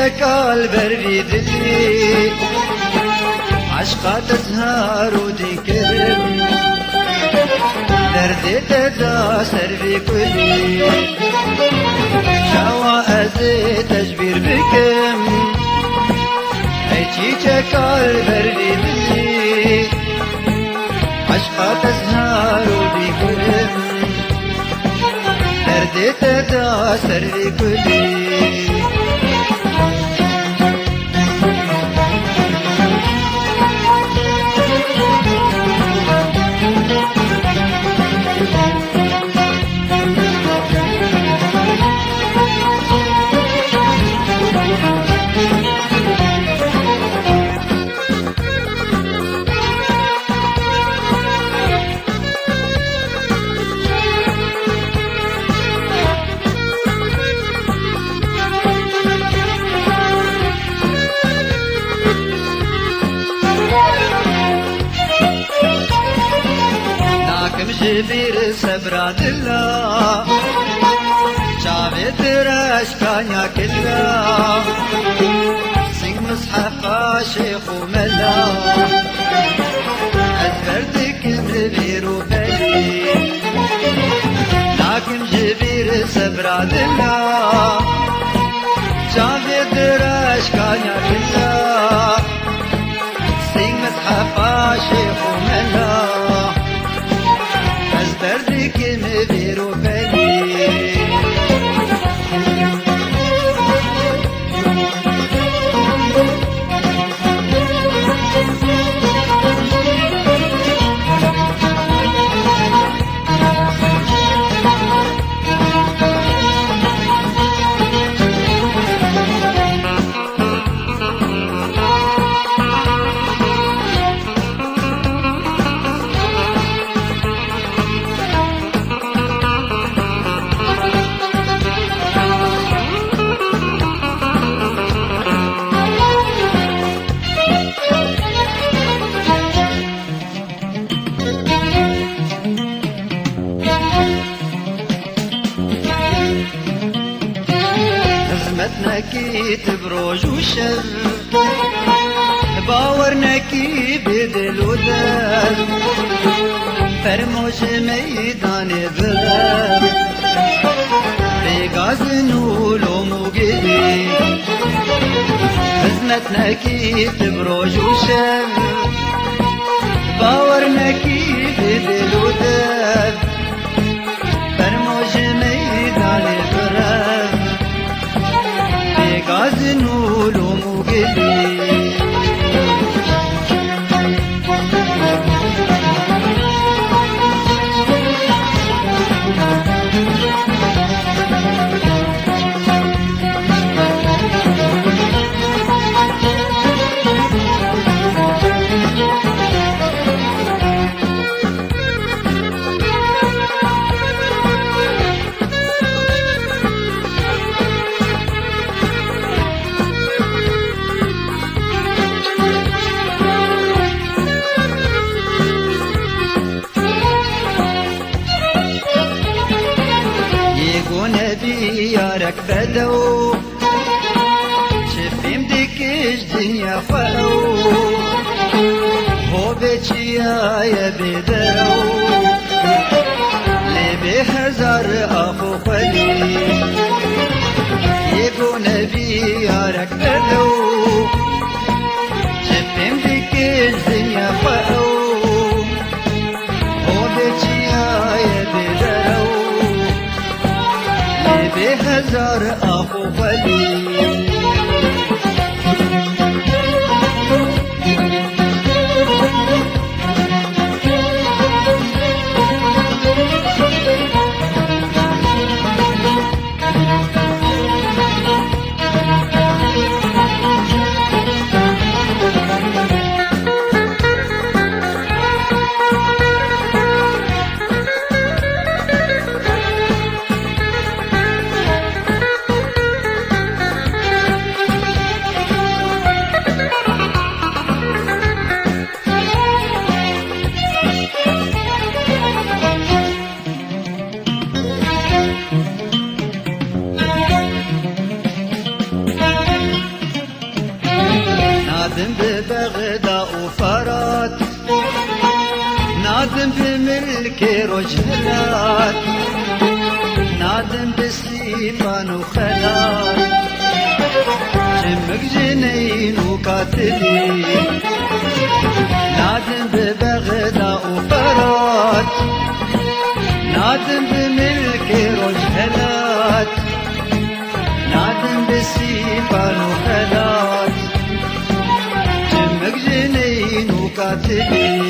شكال بريدلي عشقا تزهار وديكرم دردي تداسر بكلي شوا أزي تجبير بكم هيتي شكال بريدلي عشقا تزهار وديكرم دردي تداسر بكلي جبير سبرا دلا شافت راشكانيا كلا سنگ مصحفا شيخ وملا أزبردك الزبير وبلي لكن جبير سبرا دلا شافت راشكانيا كلا سنگ مصحفا شيخ وملا دردك مبير وبلي نكيت بروج وشر باورنكي بدل ودل فرموش ميدان ذل بغاز نولو مقلي خزمت نكيت بروج وشر باورنكي بدل ودل فرموش ميدان ذل غازنو لومو قلي يارك بدو شفيم ديكش دنيا خلو هو بيتشيا يا بدو لبي هزار أخو خلي يقو نبي يارك بدو شفيم ديكش دنيا خلو هو بيتشيا يا بدو بهزار أخو خلي بملكي رجلات نادم بسيفان وخلات شمك جنين وقاتلي نادم ببغداد وفرات نادم بملكي رجلات نادم بسيفان وخلات شمك جنين وقاتلي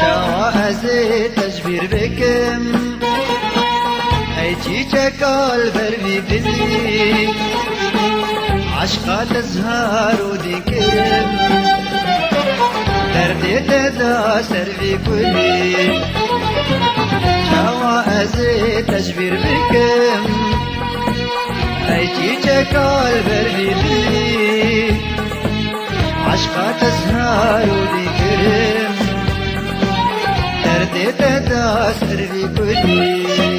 شوازي تجبير بكم ايجي تكال بربي بلي عشقات الزهار وديكم دردي تدا سربي كلي شوازي تجبير بكم ايجي تكال بربي بلي عشقات الزهار وديكم دردي تدا سربي كلي